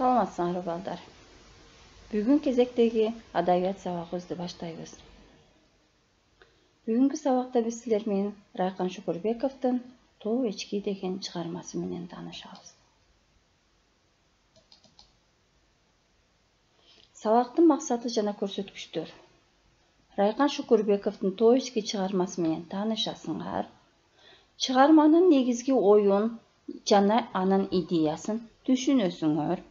Саламатсыңарбы балдар. Бүгүн кезектеги адабият сабагыбызды баштайбыз. Бүгүнкү сабакта биз силер менен Райкан Шукурбековдун "Тоо эчки" деген чыгармасы менен таанышабыз. Сабактын максаты жана көрсөткүчтөр. Райкан Шукурбековдун "Тоо эчки" чыгармасы менен таанышасыңар. Чыгарманын негизги оюн жана анын идеясын түшүнөсүңөр.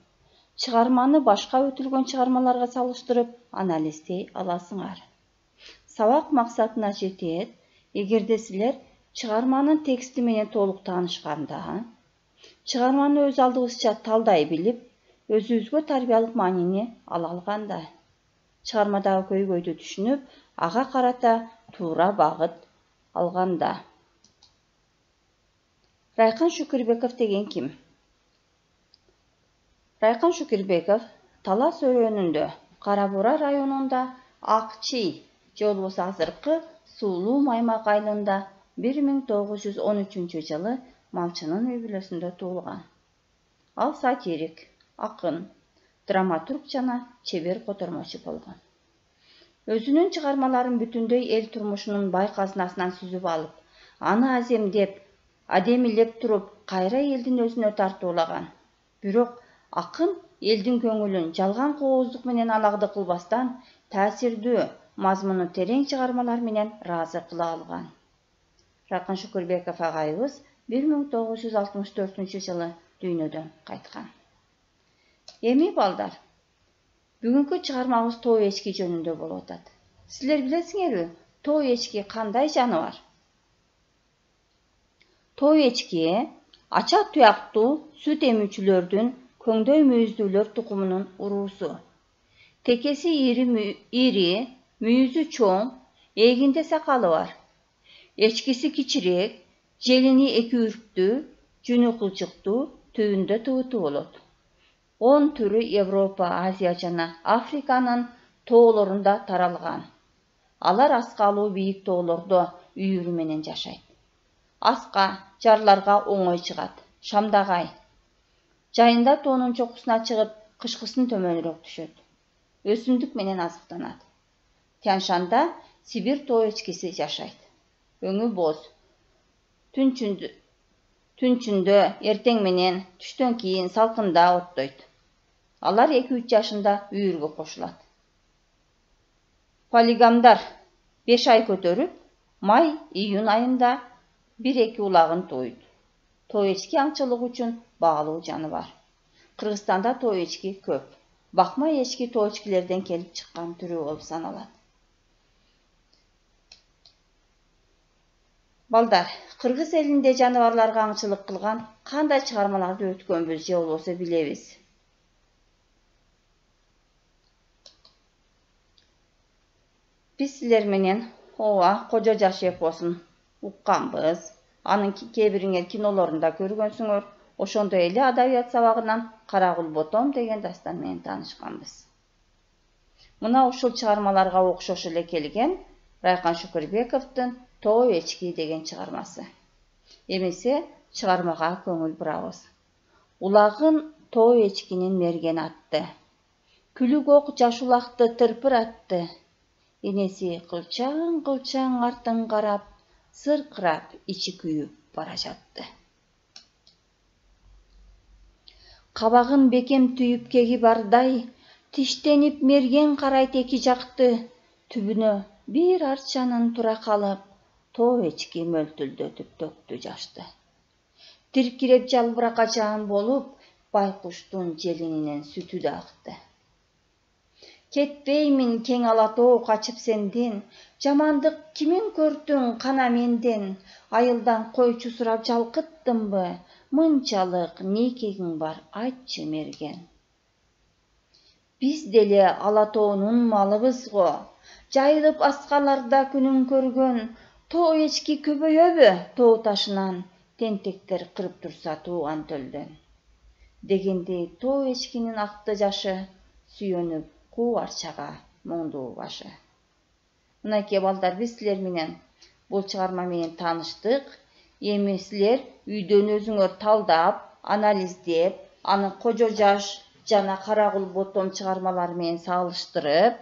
Чыгарманы башка өтүлгөн чыгармаларга салыштырып анализдей аласыңар. Сабак максатына жетет, эгерде силер чыгарманын тексти менен толук таанышканда, чыгарманы өз алдыбызча талдай билип, өзүбүзгө тарбиялык маанини ала алганда, чыгармадагы көйгөйдү түшүнүп, ага карата туура багыт алганда. Райкан Шукурбеков деген ким? Райкан Шукурбеков Талас өрөөнүндө, Кара Бура районунда Акчий же болбосо азыркы Суулуу Маймак айылында 1913 жылы малчынын үй бүлөсүндө туулган. Ал сатирик, акын, драматург жана чебер котормочу болгон. Өзүнүн чыгармаларын бүтүндөй эл турмушунун бай казынасынан сүзүп алып, аны аземдеп, адемилеп туруп, кайра элдин өзүнө тартуулаган. Бирок акын элдин көңүлүн жалган кооздук менен алагды кылбастан, таасирдүү, мазмуну терең чыгармалар менен ыраазы кыла алган. Райкан Шукурбеков агайыбыз 1964 жылы дүйнөдөн кайткан. Эми балдар, бүгүнкү чыгармабыз "Тоо эчки" жөнүндө болуп атат. Силер билесиңерби, тоо эчки кандай жаныбар? Тоо эчки ача туяктуу сүт эмүүчүлөрдүн көңдөй мүйүздүүлөр тукумунун уруусу. Текеси ири, мүйүзү чоң, эгинде сакалы бар. Эчкиси кичирээк, желини эки үрптүү, жүнү кылчыктуу, түбүндө тыбытуу болот. 10 түрү Европа, Азия жана Африканын тоолорунда таралган. Алар аскалуу бийик тоолордо үйүрү менен жашайт. Аска, жарларга оңой чыгат. Шамдагай. Жайында тоонун чокусуна чыгып, кышкысын төмөнүрөөк түшөт. Өсүмдүк менен азыктанат. Тянь-Шанда Сибир тоо эчкиси жашайт. Өңү боз. Түнчүндө, эртең менен, түштөн кийин салкында оттойт. Алар 2-3 жашында үйүргө кошулат. Полигамдар 5 ай көтөрүп, май-июнь айында 1-2 улагын тууйт. Тоо эчки аңчылык үчүн баалуу жаныбар. Кыргызстанда тоо эчки көп. Бакма эчки тоо эчкилерден келип чыккан түрү болуп саналат. Балдар, кыргыз элинде жаныбарларга аңчылык кылган кандай чыгармаларды өткөнбүз же болбосо билебиз? Биз силер менен Кожо Жаш эпосун укканбыз. Анын кээ бириңер кинолорунда көргөнсүңөр. Ошондой эле адабият сабагынан Карагул Ботом деген дастан менен таанышканбыз. Мына ушул чыгармаларга окшош эле келген Райкан Шукурбековдун "Тоо эчки" деген чыгармасы. Эмесе чыгармага көңүл бурабыз. Улагын тоо эчкинин мерген атты. Күлүк ок жаш улакты тырпыратты. Энеси кылчаң артын карап, сыркырап, ичи күйүп бара жатты. Кабагын бекем түйүп кеги бардай, тиштенип мерген карайт эки жакты. Түбүнө бир арчанын тура калып, тоо эчки мөлтүлдөтүп төктү жашты. Тиркиреп жалбыракачаан болуп, байкуштун желининен сүтү да акты. Кетпеймин кең ала тоо качып сенден, жамандык кимин көрдүң кана менден, айылдан койчу сурап жалкыттымбы, мынчалык не кегиң бар айтчы мерген. Биз деле ала тоонун малыбыз го, жайылып аскаларда күнүн көргөн, тоо эчки көбөйөбү тоо ташынан, тентектер кырып турса тууган төлдөн. Дегендей тоо эчкинин акты жашы, сүйөнүп куу арчага моңдуу башы. Мынакей балдар, биз силер менен бул чыгарма менен тааныштык. Эми силер үйдөн өзүңөр талдап, анализдеп, аны Кожо Жаш жана Карагул Ботом чыгармалары менен салыштырып,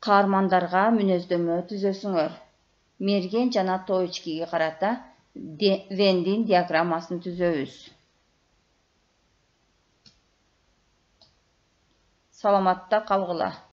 каармандарга мүнөздөмө түзөсүңөр. Мерген жана Тоочкиге карата Вендин диаграммасын түзөбүз. Саламатта калгыла.